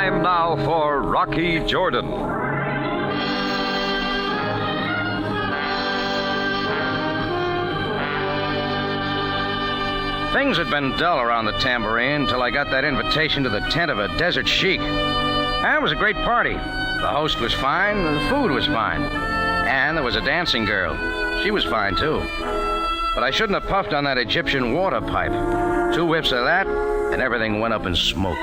Time now for Rocky Jordan. Things had been dull around the tambourine until I got that invitation to the tent of a desert sheik. It was a great party. The host was fine, the food was fine. And there was a dancing girl. She was fine, too. But I shouldn't have puffed on that Egyptian water pipe. 2 whiffs of that, and everything went up in smoke.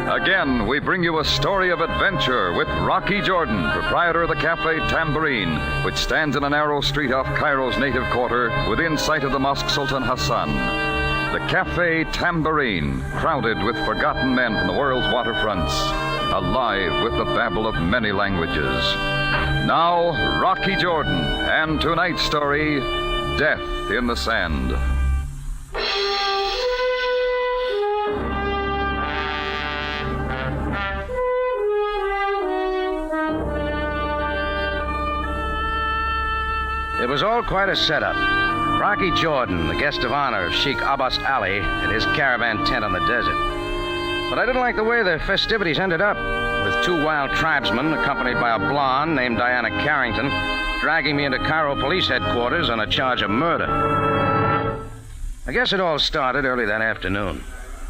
Again, we bring you a story of adventure with Rocky Jordan, proprietor of the Cafe Tambourine, which stands in a narrow street off Cairo's native quarter within sight of the Mosque Sultan Hassan. The Cafe Tambourine, crowded with forgotten men from the world's waterfronts, alive with the babble of many languages. Now, Rocky Jordan, and tonight's story, Death in the Sand. It was all quite a setup. Rocky Jordan, the guest of honor of Sheikh Abbas Ali, in his caravan tent on the desert. But I didn't like the way the festivities ended up, with 2 wild tribesmen accompanied by a blonde named Diana Carrington dragging me into Cairo police headquarters on a charge of murder. I guess it all started early that afternoon.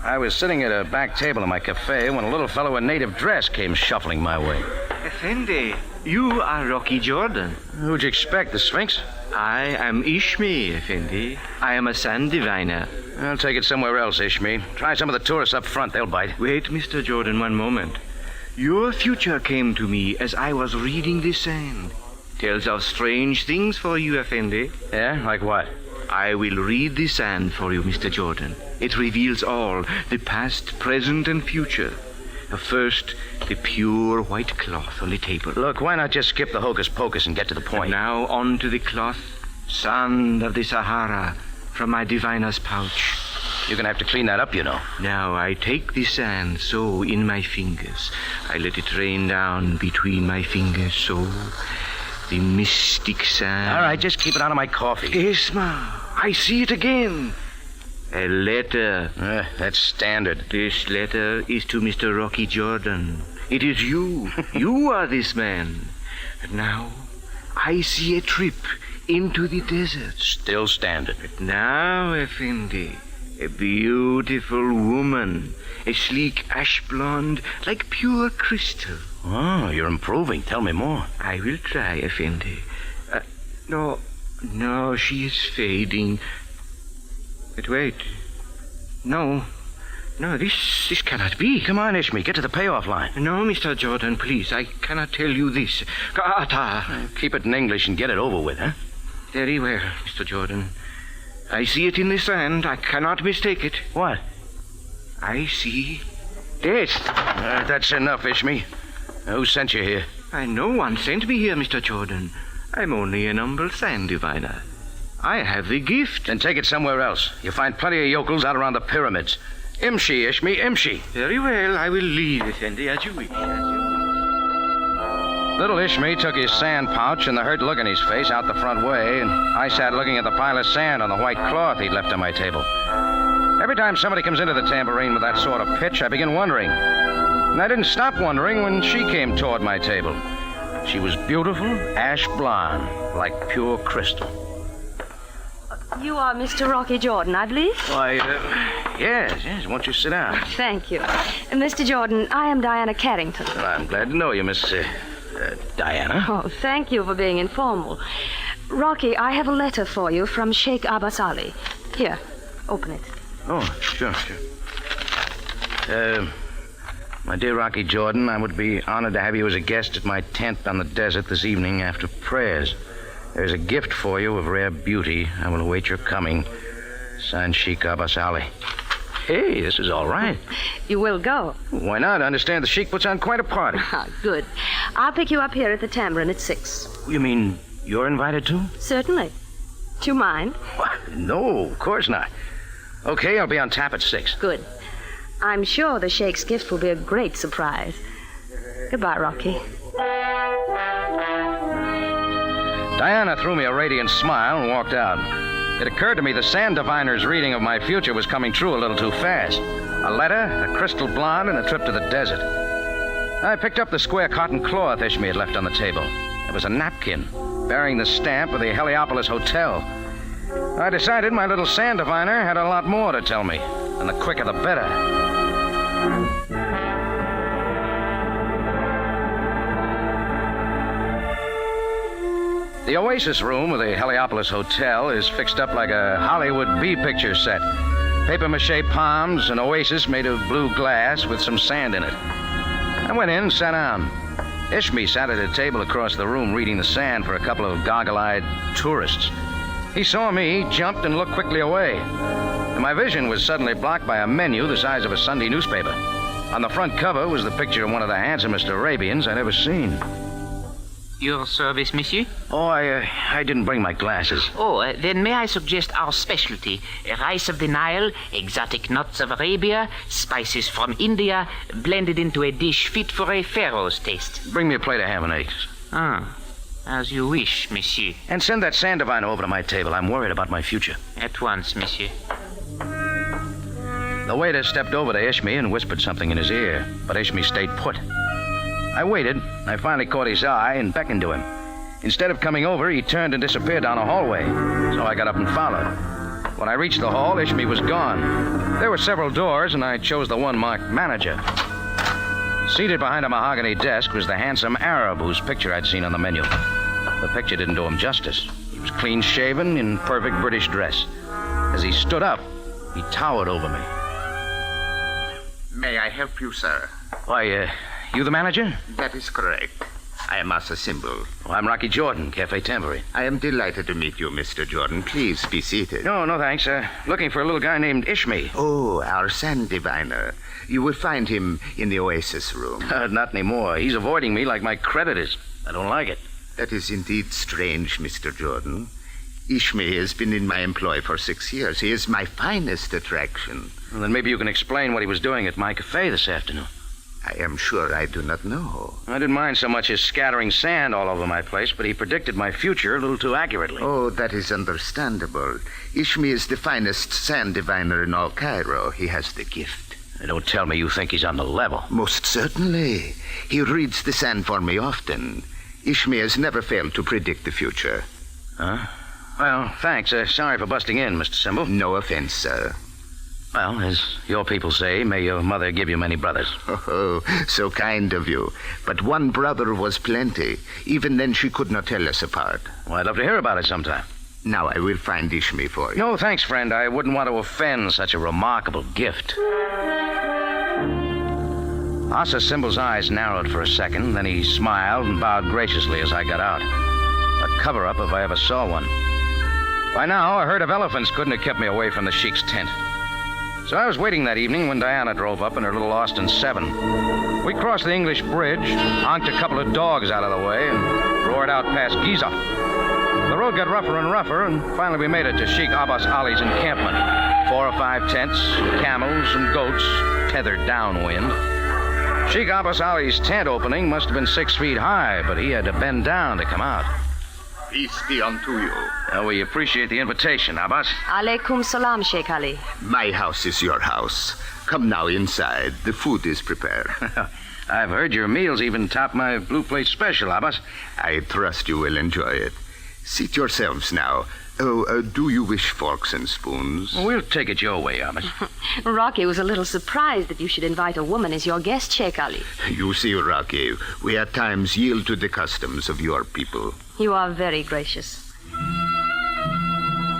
I was sitting at a back table in my cafe when a little fellow in native dress came shuffling my way. Effendi, you are Rocky Jordan. Who'd you expect, the Sphinx? I am Ishmi, Effendi. I am a sand diviner. I'll take it somewhere else, Ishmi. Try some of the tourists up front. They'll bite. Wait, Mr. Jordan, one moment. Your future came to me as I was reading the sand. Tells of strange things for you, Effendi. Yeah? Like what? I will read the sand for you, Mr. Jordan. It reveals all, the past, present, and future. First, the pure white cloth on the table. Look, why not just skip the hocus-pocus and get to the point? And now on to the cloth, sand of the Sahara, from my diviner's pouch. You're gonna have to clean that up, you know. Now I take the sand so in my fingers. I let it rain down between my fingers so. The mystic sand. All right, just keep it out of my coffee. Esma, I see it again. A letter. That's standard. This letter is to Mr. Rocky Jordan. It is you. You are this man. And now, I see a trip into the desert. Still standard. But now, Effendi, a beautiful woman. A sleek ash blonde, like pure crystal. Oh, you're improving. Tell me more. I will try, Effendi. No, she is fading. But wait. No, this cannot be. Come on, Ishmi, get to the payoff line. No, Mr. Jordan, please, I cannot tell you this. Keep it in English and get it over with, huh? Very well, Mr. Jordan. I see it in the sand. I cannot mistake it. What? I see death. That's enough, Ishmi. Who sent you here? No one sent me here, Mr. Jordan. I'm only an humble sand diviner. I have the gift. Then take it somewhere else. You'll find plenty of yokels out around the pyramids. Imshi, Ishmi, Imshi. Very well, I will leave, Effendi, as you wish. Little Ishmi took his sand pouch and the hurt look in his face out the front way, and I sat looking at the pile of sand on the white cloth he'd left on my table. Every time somebody comes into the tambourine with that sort of pitch, I begin wondering. And I didn't stop wondering when she came toward my table. She was beautiful, ash blonde, like pure crystal. You are Mr. Rocky Jordan, I believe? Why, yes. Won't you sit down? Thank you. Mr. Jordan, I am Diana Carrington. Well, I'm glad to know you, Miss Diana. Oh, thank you for being informal. Rocky, I have a letter for you from Sheikh Abbas Ali. Here, open it. Oh, sure. My dear Rocky Jordan, I would be honored to have you as a guest at my tent on the desert this evening after prayers. There's a gift for you of rare beauty. I will await your coming. Signed, Sheikh Abbas Ali. Hey, this is all right. You will go? Why not? I understand the Sheikh puts on quite a party. Good. I'll pick you up here at the tambourine at 6. You mean you're invited too? Certainly. Do you mind? No, of course not. Okay, I'll be on tap at 6. Good. I'm sure the Sheikh's gift will be a great surprise. Goodbye, Rocky. Diana threw me a radiant smile and walked out. It occurred to me the sand diviner's reading of my future was coming true a little too fast. A letter, a crystal blonde, and a trip to the desert. I picked up the square cotton cloth Ishmi had left on the table. It was a napkin bearing the stamp of the Heliopolis Hotel. I decided my little sand diviner had a lot more to tell me, and the quicker the better. The Oasis room of the Heliopolis Hotel is fixed up like a Hollywood B-picture set. Papier-mâché palms, an oasis made of blue glass with some sand in it. I went in and sat down. Ishmi sat at a table across the room reading the sand for a couple of goggle-eyed tourists. He saw me, jumped, and looked quickly away. And my vision was suddenly blocked by a menu the size of a Sunday newspaper. On the front cover was the picture of one of the handsomest Arabians I'd ever seen. Your service, monsieur? Oh, I didn't bring my glasses. Oh, then may I suggest our specialty? Rice of the Nile, exotic nuts of Arabia, spices from India, blended into a dish fit for a pharaoh's taste. Bring me a plate of ham and eggs. Ah, as you wish, monsieur. And send that sand diviner over to my table. I'm worried about my future. At once, monsieur. The waiter stepped over to Ishmi and whispered something in his ear, but Ishmi stayed put. I waited. I finally caught his eye and beckoned to him. Instead of coming over, he turned and disappeared down a hallway, so I got up and followed. When I reached the hall, Ishmi was gone. There were several doors, and I chose the one marked manager. Seated behind a mahogany desk was the handsome Arab whose picture I'd seen on the menu. The picture didn't do him justice. He was clean-shaven, in perfect British dress. As he stood up, he towered over me. May I help you, sir? Why, you the manager? That is correct. I am Asa Symbol. Oh, I'm Rocky Jordan, Cafe Tambourine. I am delighted to meet you, Mr. Jordan. Please be seated. No, thanks. Looking for a little guy named Ishmi. Oh, our sand diviner. You will find him in the Oasis room. Not anymore. He's avoiding me like my creditors. I don't like it. That is indeed strange, Mr. Jordan. Ishmi has been in my employ for 6 years. He is my finest attraction. Well, then maybe you can explain what he was doing at my cafe this afternoon. I am sure I do not know. I didn't mind so much his scattering sand all over my place, but he predicted my future a little too accurately. Oh, that is understandable. Ishmi is the finest sand diviner in all Cairo. He has the gift. Don't tell me you think he's on the level. Most certainly. He reads the sand for me often. Ishmi has never failed to predict the future. Huh? Well, thanks. Sorry for busting in, Mr. Symbol. No offense, sir. Well, as your people say, may your mother give you many brothers. Oh, so kind of you. But one brother was plenty. Even then, she could not tell us apart. Well, I'd love to hear about it sometime. Now I will find Ishmi for you. No, thanks, friend. I wouldn't want to offend such a remarkable gift. Asa Symbol's eyes narrowed for a second, then he smiled and bowed graciously as I got out. A cover-up if I ever saw one. By now, a herd of elephants couldn't have kept me away from the sheik's tent. So I was waiting that evening when Diana drove up in her little Austin 7. We crossed the English bridge, honked a couple of dogs out of the way, and roared out past Giza. The road got rougher and rougher, and finally we made it to Sheikh Abbas Ali's encampment. 4 or 5 tents, camels, and goats tethered downwind. Sheikh Abbas Ali's tent opening must have been 6 feet high, but he had to bend down to come out. Peace be unto you. We appreciate the invitation, Abbas. Alaikum salam, Sheikh Ali. My house is your house. Come now inside. The food is prepared. I've heard your meals even top my blue plate special, Abbas. I trust you will enjoy it. Seat yourselves now. Oh, do you wish forks and spoons? We'll take it your way, Abbas. Rocky was a little surprised that you should invite a woman as your guest, Sheikh Ali. You see, Rocky, we at times yield to the customs of your people. You are very gracious.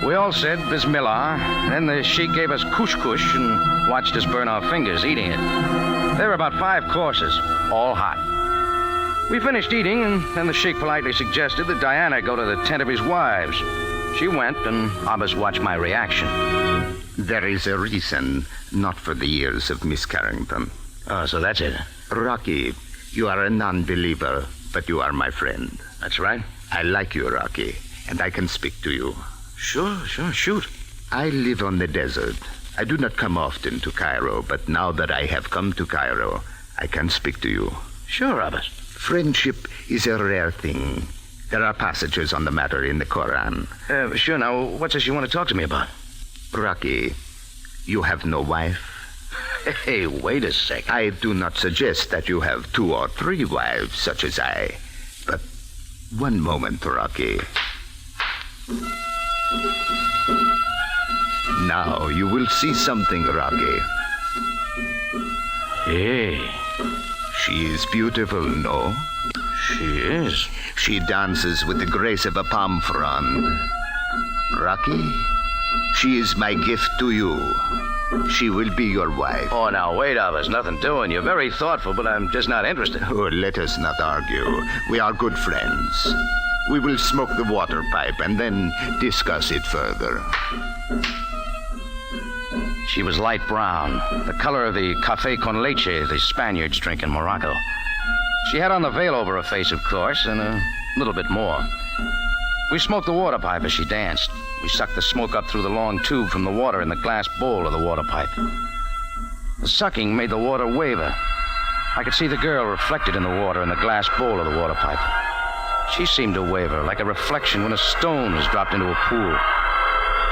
We all said Bismillah, then the sheik gave us kush-kush and watched us burn our fingers eating it. There were about 5 courses, all hot. We finished eating, and then the sheik politely suggested that Diana go to the tent of his wives. She went, and Abbas watched my reaction. There is a reason, not for the years of Miss Carrington. Oh, so that's it. Rocky, you are a non-believer, but you are my friend. That's right. I like you, Rocky, and I can speak to you. Sure, shoot. I live on the desert. I do not come often to Cairo, but now that I have come to Cairo, I can speak to you. Sure, Abbas. Friendship is a rare thing. There are passages on the matter in the Koran. Sure. Now, what's this you want to talk to me about? Rocky, you have no wife? Hey, wait a second. I do not suggest that you have 2 or 3 wives, such as I. But one moment, Rocky. Now you will see something, Rocky. Hey, She is beautiful, no? she is. She dances with the grace of a palm frond. Rocky, she is my gift to you. She will be your wife. Oh, now, wait up. There's nothing doing. You're very thoughtful, but I'm just not interested. Oh, let us not argue. We are good friends. We will smoke the water pipe and then discuss it further. She was light brown, the color of the café con leche the Spaniards drink in Morocco. She had on the veil over her face, of course, and a little bit more. We smoked the water pipe as she danced. We sucked the smoke up through the long tube from the water in the glass bowl of the water pipe. The sucking made the water waver. I could see the girl reflected in the water in the glass bowl of the water pipe. She seemed to waver, like a reflection when a stone is dropped into a pool.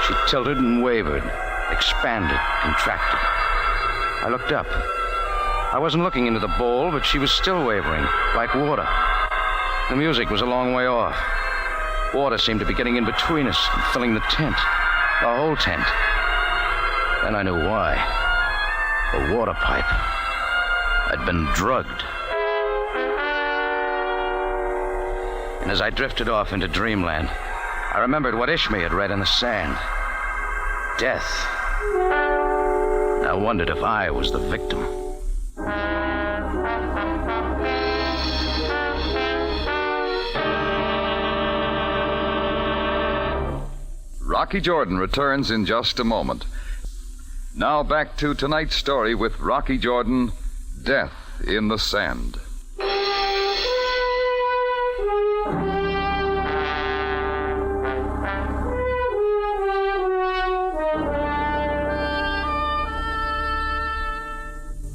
She tilted and wavered, expanded, contracted. I looked up. I wasn't looking into the bowl, but she was still wavering, like water. The music was a long way off. Water seemed to be getting in between us and filling the tent, the whole tent. Then I knew why. The water pipe had been drugged. And as I drifted off into dreamland, I remembered what Ishmi had read in the sand. Death. And I wondered if I was the victim. Rocky Jordan returns in just a moment. Now back to tonight's story with Rocky Jordan, Death in the Sand.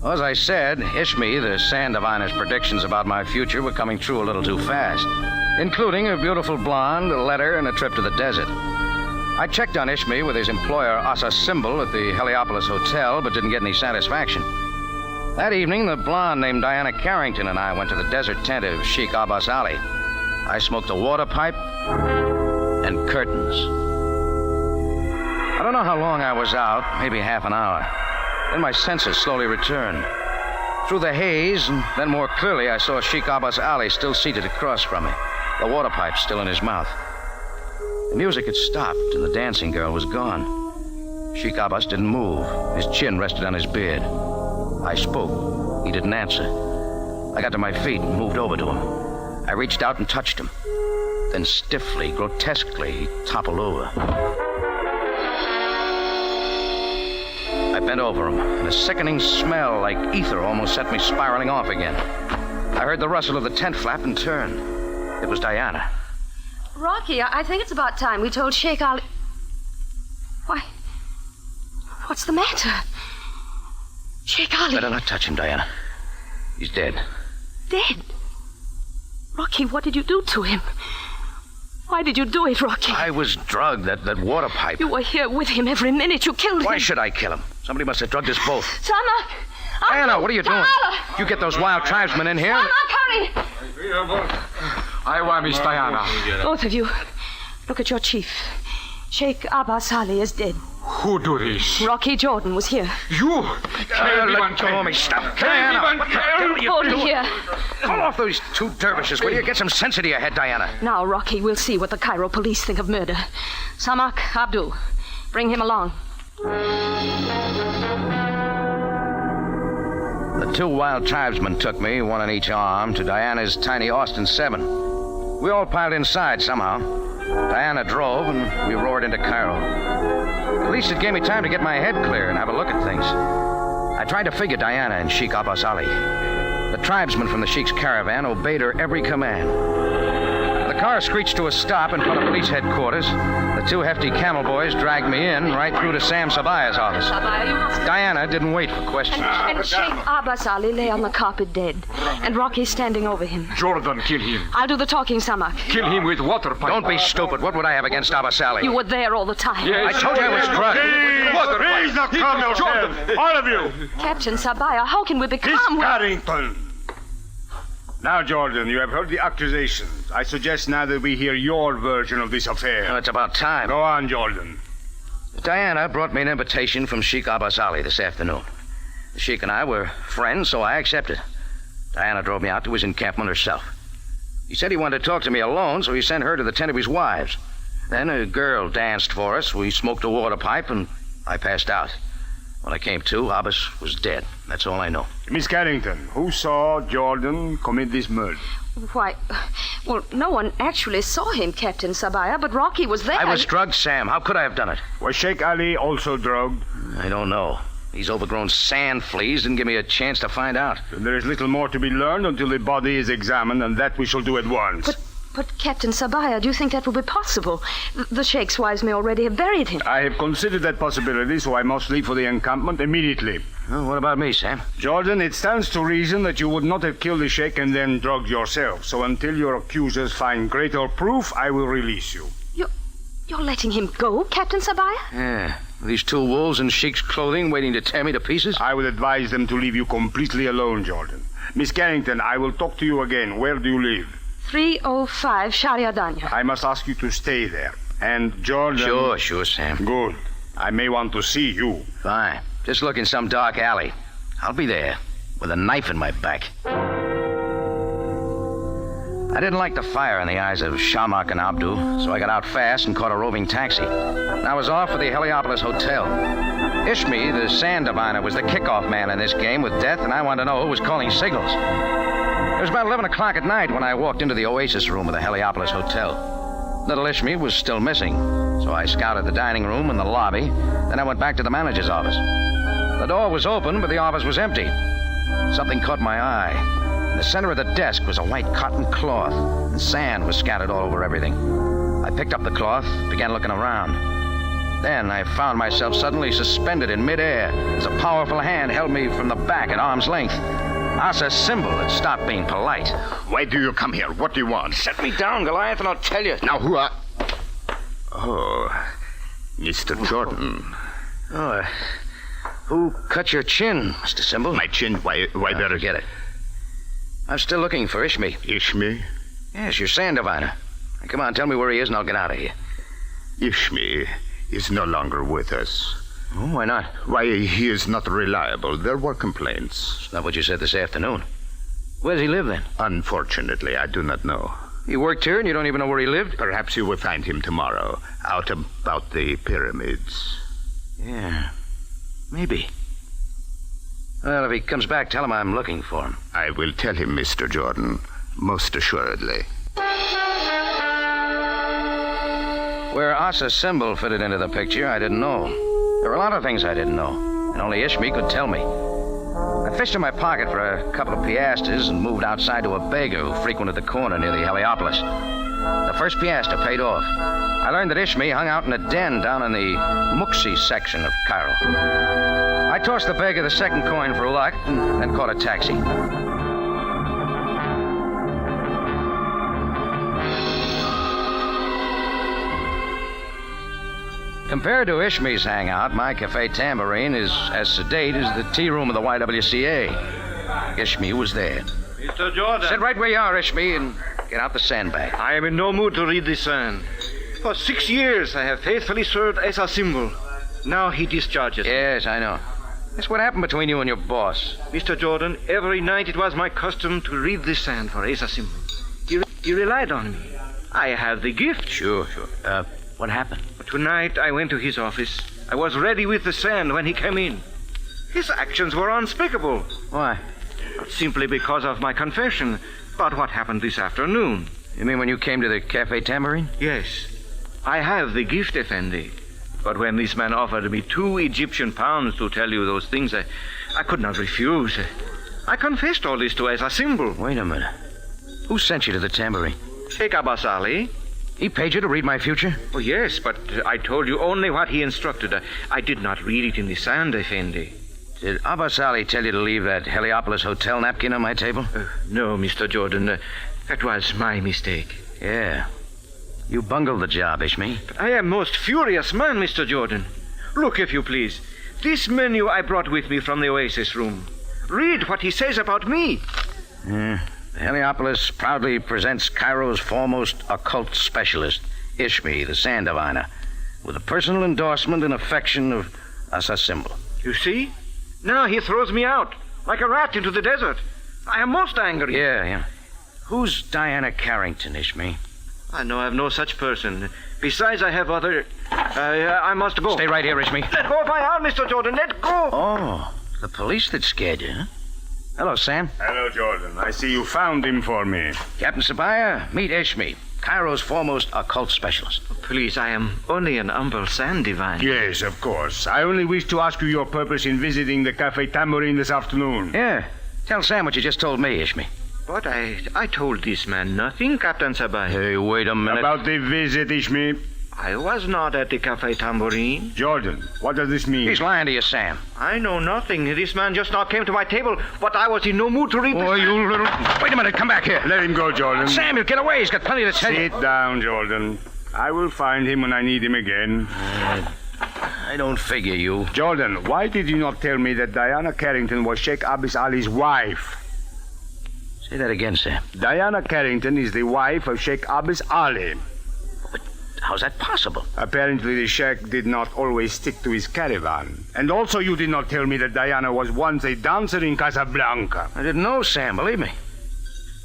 As I said, Ishmi, the sand diviner's predictions about my future were coming true a little too fast, including a beautiful blonde, a letter, and a trip to the desert. I checked on Ishmi with his employer, Asa Symbol, at the Heliopolis Hotel, but didn't get any satisfaction. That evening, the blonde named Diana Carrington and I went to the desert tent of Sheikh Abbas Ali. I smoked a water pipe and curtains. I don't know how long I was out, maybe half an hour. Then my senses slowly returned. Through the haze, and then more clearly, I saw Sheikh Abbas Ali still seated across from me, the water pipe still in his mouth. The music had stopped, and the dancing girl was gone. Sheikh Abbas didn't move. His chin rested on his beard. I spoke. He didn't answer. I got to my feet and moved over to him. I reached out and touched him. Then stiffly, grotesquely, he toppled over. I bent over him, and a sickening smell like ether almost set me spiraling off again. I heard the rustle of the tent flap and turned. It was Diana. Rocky, I think it's about time we told Sheikh Ali... Why? What's the matter? Sheikh Ali... Better not touch him, Diana. He's dead. Dead? Rocky, what did you do to him? Why did you do it, Rocky? I was drugged, that water pipe. You were here with him every minute. You killed him. Why should I kill him? Somebody must have drugged us both. Samak! Diana, what are you doing? You get those wild tribesmen in here. Samak, hurry! I want Miss Diana. Both of you, look at your chief. Sheikh Abbas Ali is dead. Who do this? Rocky Jordan was here. You! Let go of me. Stop. Diana, what the hell are you Hold him doing? here. Call off those 2 dervishes, will you? Get some sense into your head, Diana. Now, Rocky, we'll see what the Cairo police think of murder. Samak, Abdul, bring him along. The 2 wild tribesmen took me, one on each arm, to Diana's tiny Austin 7. We all piled inside somehow. Diana drove, and we roared into Cairo. At least it gave me time to get my head clear and have a look at things. I tried to figure Diana and Sheikh Abbas Ali. The tribesmen from the Sheikh's caravan obeyed her every command. The car screeched to a stop in front of police headquarters. The two hefty camel boys dragged me in right through to Sam Sabaya's office. Sabaya, you must... Diana didn't wait for questions. And Sheikh Abbas Ali lay on the carpet dead, and Rocky standing over him. Jordan, kill him. I'll do the talking, Samak. Kill him with water pipe. Don't be stupid. What would I have against Abbas Ali? You were there all the time. Yes. I told you I was drunk. Please not calm yourself, all of you. Captain Sabaya, how can we be Miss calm? Carrington. Now, Jordan, you have heard the accusations. I suggest now that we hear your version of this affair. Well, it's about time. Go on, Jordan. Diana brought me an invitation from Sheikh Abbas Ali this afternoon. The Sheikh and I were friends, so I accepted. Diana drove me out to his encampment herself. He said he wanted to talk to me alone, so he sent her to the tent of his wives. Then a girl danced for us. We smoked a water pipe, and I passed out. When I came to, Abbas was dead. That's all I know. Miss Carrington, who saw Jordan commit this murder? Why, well, no one actually saw him, Captain Sabaya, but Rocky was there. I was drugged, Sam. How could I have done it? Was Sheikh Ali also drugged? I don't know. These overgrown sand fleas didn't give me a chance to find out. Then there is little more to be learned until the body is examined, and that we shall do at once. But Captain Sabaya, do you think that will be possible? The Sheikh's wives may already have buried him. I have considered that possibility, so I must leave for the encampment immediately. Well, what about me, Sam? Jordan, it stands to reason that you would not have killed the Sheikh and then drugged yourself. So until your accusers find greater proof, I will release you. You're letting him go, Captain Sabaya? Yeah. These two wolves in Sheik's clothing waiting to tear me to pieces? I will advise them to leave you completely alone, Jordan. Miss Carrington, I will talk to you again. Where do you live? 305 Shariadanya. I must ask you to stay there. And Jordan... Sure, Sam. Good. I may want to see you. Fine. Just look in some dark alley. I'll be there, with a knife in my back. I didn't like the fire in the eyes of Shamak and Abdu, so I got out fast and caught a roving taxi. And I was off for the Heliopolis Hotel. Ishmi, the sand diviner, was the kickoff man in this game with death, and I wanted to know who was calling signals. It was about 11 o'clock at night when I walked into the Oasis room of the Heliopolis Hotel. Little Ishmi was still missing, so I scouted the dining room and the lobby. Then I went back to the manager's office. The door was open, but the office was empty. Something caught my eye. In the center of the desk was a white cotton cloth, and sand was scattered all over everything. I picked up the cloth, began looking around. Then I found myself suddenly suspended in midair as a powerful hand held me from the back at arm's length. Asa Symbol had stopped being polite. Why do you come here? What do you want? Set me down, Goliath, and I'll tell you. Now, who are... Oh, Mr. Jordan. Oh, who cut your chin, Mr. Symbol? My chin? Why there... Forget it. I'm still looking for Ishmi. Ishmi? Yes, your sand diviner. Come on, tell me where he is and I'll get out of here. Ishmi is no longer with us. Oh, why not? Why, he is not reliable. There were complaints. It's not what you said this afternoon. Where does he live, then? Unfortunately, I do not know. He worked here and you don't even know where he lived? Perhaps you will find him tomorrow, out about the pyramids. Yeah, maybe. Well, if he comes back, tell him I'm looking for him. I will tell him, Mr. Jordan, most assuredly. Where Asa Symbol fitted into the picture, I didn't know. There were a lot of things I didn't know, and only Ishmi could tell me. I fished in my pocket for a couple of piastres and moved outside to a beggar who frequented the corner near the Heliopolis. The first piastre paid off. I learned that Ishmi hung out in a den down in the Muxi section of Cairo. I tossed the beggar the second coin for luck and then caught a taxi. Compared to Ishmi's hangout, my cafe tambourine is as sedate as the tea room of the YWCA. Ishmi was there. Mr. Jordan. Sit right where you are, Ishmi, and get out the sandbag. I am in no mood to read this sand. For 6 years, I have faithfully served as a symbol. Now he discharges. Yes, I know. That's what happened between you and your boss. Mr. Jordan, every night it was my custom to read this sand for Asa Symbol. He relied on me. I have the gift. Sure. What happened? But tonight I went to his office. I was ready with the sand when he came in. His actions were unspeakable. Why? Not simply because of my confession, but what happened this afternoon. You mean when you came to the Cafe Tambourine? Yes. I have the gift, Effendi. But when this man offered me 2 Egyptian pounds to tell you those things, I could not refuse. I confessed all this to Asa Symbol. Wait a minute. Who sent you to the Tambourine? Sheikh Abbas Ali. He paid you to read my future? Oh, yes, but I told you only what he instructed. I did not read it in the sand, Effendi. Did Abbas Ali tell you to leave that Heliopolis Hotel napkin on my table? No, Mr. Jordan. That was my mistake. Yeah. You bungled the job, Ishmi. But I am most furious man, Mr. Jordan. Look, if you please. This menu I brought with me from the Oasis room. Read what he says about me. The Heliopolis proudly presents Cairo's foremost occult specialist, Ishmi, the sand diviner, with the personal endorsement and affection of Asa Symbol. You see? Now he throws me out, like a rat into the desert. I am most angry. Yeah. Who's Diana Carrington, Ishmi? I know I have no such person. Besides, I have other... I must go. Stay right here, Ishmi. Let go of my arm, Mr. Jordan. Let go. Oh, the police that scared you, huh? Hello, Sam. Hello, Jordan. I see you found him for me. Captain Sabaya, meet Ishmi, Cairo's foremost occult specialist. Please, I am only an humble sand diviner. Yes, of course. I only wish to ask you your purpose in visiting the Cafe Tambourine this afternoon. Yeah. Tell Sam what you just told me, Ishmi. But I told this man nothing, Captain Sabaya. Hey, wait a minute. About the visit, Ishmi. I was not at the Cafe Tambourine. Jordan, what does this mean? He's lying to you, Sam. I know nothing. This man just now came to my table, but I was in no mood to read Oh, this. you little... Wait a minute, come back here. Let him go, Jordan. Sam, he'll get away. He's got plenty to tell you. Sit down, Jordan. I will find him when I need him again. I don't figure you. Jordan, why did you not tell me that Diana Carrington was Sheikh Abbas Ali's wife? Say that again, Sam. Diana Carrington is the wife of Sheikh Abbas Ali. How's that possible? Apparently, the Sheikh did not always stick to his caravan. And also, you did not tell me that Diana was once a dancer in Casablanca. I didn't know, Sam, believe me.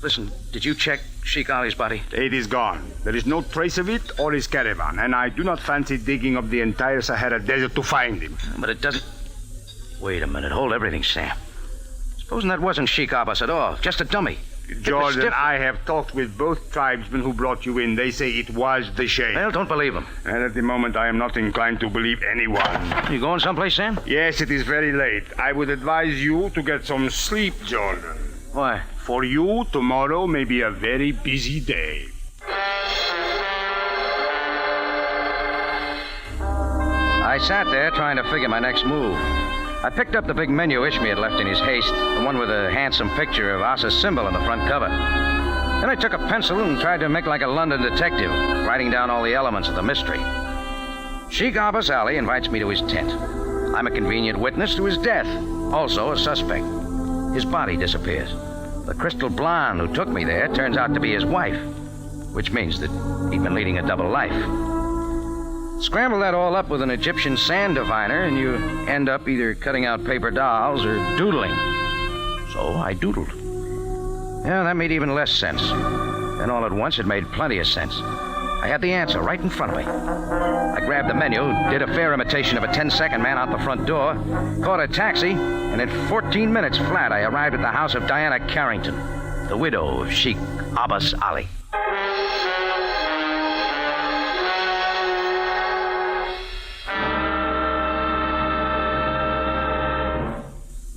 Listen, did you check Sheikh Ali's body? It is gone. There is no trace of it or his caravan, and I do not fancy digging up the entire Sahara Desert to find him. But it doesn't... Wait a minute. Hold everything, Sam. Supposing that wasn't Sheikh Abbas at all. Just a dummy. Jordan, I have talked with both tribesmen who brought you in. They say it was the Sheikh. Well, don't believe him. And at the moment, I am not inclined to believe anyone. You going someplace, Sam? Yes, it is very late. I would advise you to get some sleep, Jordan. Why? For you, tomorrow may be a very busy day. I sat there trying to figure my next move. I picked up the big menu Ishmi had left in his haste, the one with a handsome picture of Asa's symbol on the front cover. Then I took a pencil and tried to make like a London detective, writing down all the elements of the mystery. Sheikh Abbas Ali invites me to his tent. I'm a convenient witness to his death, also a suspect. His body disappears. The crystal blonde who took me there turns out to be his wife, which means that he'd been leading a double life. Scramble that all up with an Egyptian sand diviner, and you end up either cutting out paper dolls or doodling. So I doodled. Yeah, that made even less sense. Then all at once it made plenty of sense. I had the answer right in front of me. I grabbed the menu, did a fair imitation of a 10-second man out the front door, caught a taxi, and in 14 minutes flat I arrived at the house of Diana Carrington, the widow of Sheikh Abbas Ali.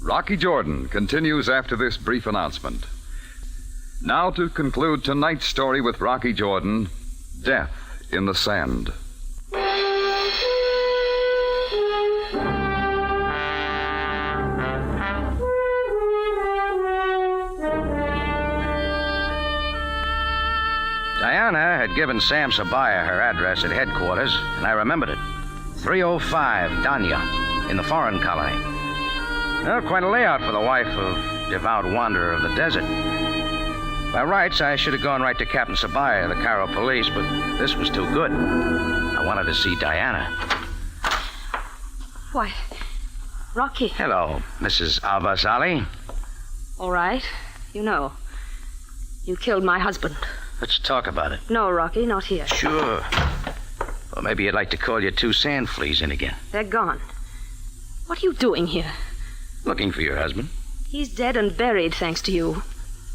Rocky Jordan continues after this brief announcement. Now to conclude tonight's story with Rocky Jordan, Death in the Sand. Diana had given Sam Sabaya her address at headquarters, and I remembered it. 305 Danya, in the foreign colony. Well, quite a layout for the wife of devout wanderer of the desert. By rights, I should have gone right to Captain Sabaya, the Cairo police, but this was too good. I wanted to see Diana. Why, Rocky. Hello, Mrs. Abbas Ali. All right. You know. You killed my husband. Let's talk about it. No, Rocky, not here. Sure. Or maybe you'd like to call your two sand fleas in again. They're gone. What are you doing here? Looking for your husband. He's dead and buried, thanks to you.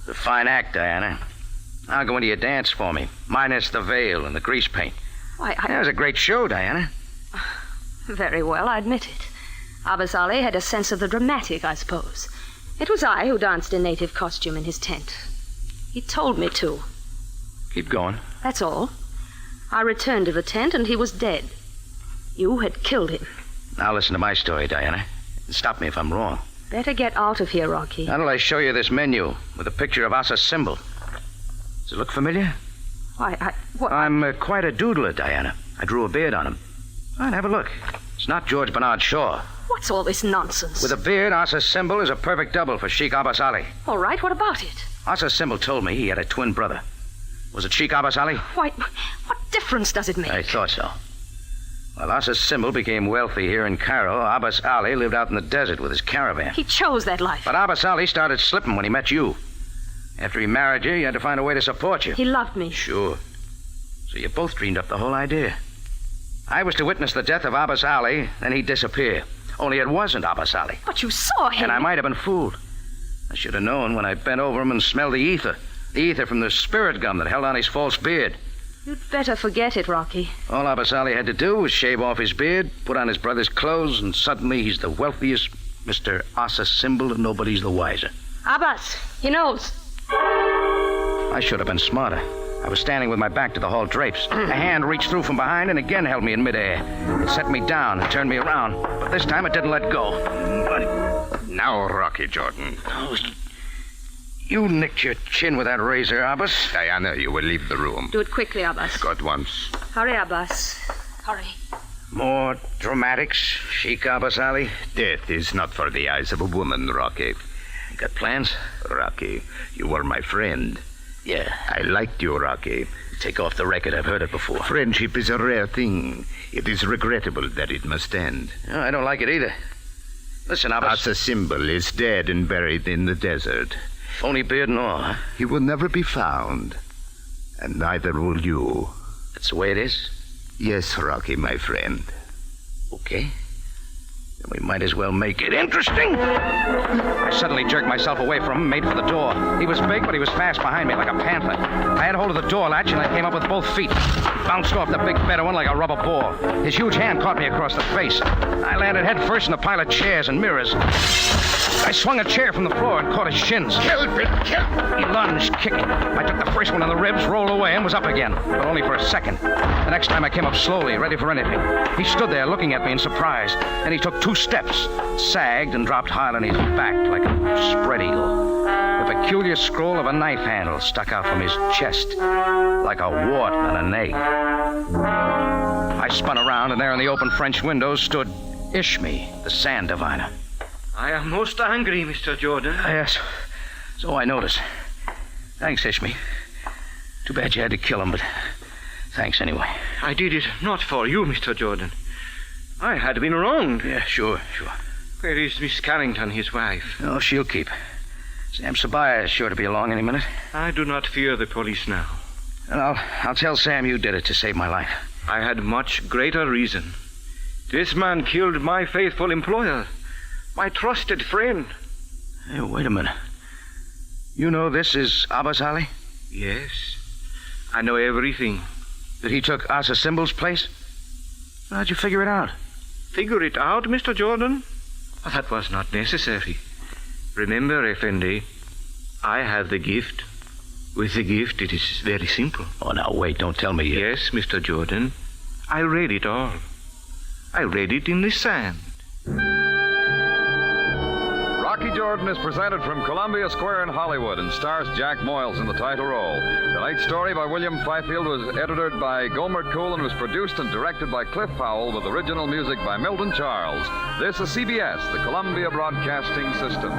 It's a fine act, Diana. I'll go into your dance for me, minus the veil and the grease paint. Why, That was a great show, Diana. Very well, I admit it. Abbas Ali had a sense of the dramatic, I suppose. It was I who danced in native costume in his tent. He told me to. Keep going. That's all. I returned to the tent, and he was dead. You had killed him. Now listen to my story, Diana. And stop me if I'm wrong. Better get out of here, Rocky. How till I show you this menu with a picture of Asa's symbol. Does it look familiar? Why, what? I'm quite a doodler, Diana. I drew a beard on him. All right, have a look. It's not George Bernard Shaw. What's all this nonsense? With a beard, Asa's symbol is a perfect double for Sheikh Abbas Ali. All right, what about it? Asa's symbol told me he had a twin brother. Was it Sheikh Abbas Ali? Why, what difference does it make? I thought so. While Asa's symbol became wealthy here in Cairo, Abbas Ali lived out in the desert with his caravan. He chose that life. But Abbas Ali started slipping when he met you. After he married you, he had to find a way to support you. He loved me. Sure. So you both dreamed up the whole idea. I was to witness the death of Abbas Ali, then he'd disappear. Only it wasn't Abbas Ali. But you saw him. And I might have been fooled. I should have known when I bent over him and smelled the ether. The ether from the spirit gum that held on his false beard. You'd better forget it, Rocky. All Abbas Ali had to do was shave off his beard, put on his brother's clothes, and suddenly he's the wealthiest Mr. Asa symbol, and nobody's the wiser. Abbas, he knows. I should have been smarter. I was standing with my back to the hall drapes. A hand reached through from behind and again held me in midair. It set me down and turned me around, but this time it didn't let go. Now, Rocky Jordan. Oh, you nicked your chin with that razor, Abbas. Diana, you will leave the room. Do it quickly, Abbas. Go at once. Hurry, Abbas. Hurry. More dramatics, Sheikh Abbas Ali? Death is not for the eyes of a woman, Rocky. You got plans? Rocky, you were my friend. Yeah. I liked you, Rocky. Take off the record. I've heard it before. Friendship is a rare thing. It is regrettable that it must end. No, I don't like it either. Listen, Abbas. Asa's symbol is dead and buried in the desert. Phony beard and all, huh? He will never be found. And neither will you. That's the way it is? Yes, Rocky, my friend. Okay. Then we might as well make it interesting. I suddenly jerked myself away from him, made for the door. He was big, but he was fast behind me like a panther. I had hold of the door latch, and I came up with both feet. Bounced off the big Bedouin like a rubber ball. His huge hand caught me across the face. I landed head first in a pile of chairs and mirrors. I swung a chair from the floor and caught his shins. Kill him! He lunged, kicking. I took the first one on the ribs, rolled away, and was up again. But only for a second. The next time I came up slowly, ready for anything. He stood there looking at me in surprise. Then he took 2 steps, sagged, and dropped hard on his back like a spread eagle. The peculiar scroll of a knife handle stuck out from his chest, like a wart on an egg. I spun around, and there in the open French window stood Ishmi, the sand diviner. I am most angry, Mr. Jordan. Yes, so I notice. Thanks, Ishmi. Too bad you had to kill him, but thanks anyway. I did it not for you, Mr. Jordan. I had been wronged. Yeah, sure. Where is Miss Carrington, his wife? Oh, she'll keep. Sam Sabaya is sure to be along any minute. I do not fear the police now. And I'll tell Sam you did it to save my life. I had much greater reason. This man killed my faithful employer, my trusted friend. Hey, wait a minute. You know this is Abbas Ali? Yes, I know everything. That he took Asa Symbol's place? How'd you figure it out? Figure it out, Mr. Jordan? That was not necessary. Remember, Effendi, I have the gift. With the gift, it is very simple. Oh, now wait, don't tell me yet. Yes, Mr. Jordan. I read it all. I read it in the sand. Rocky Jordan is presented from Columbia Square in Hollywood and stars Jack Moyles in the title role. Tonight's story by William Fifield was edited by Gomer Cool and was produced and directed by Cliff Powell with original music by Milton Charles. This is CBS, the Columbia Broadcasting System.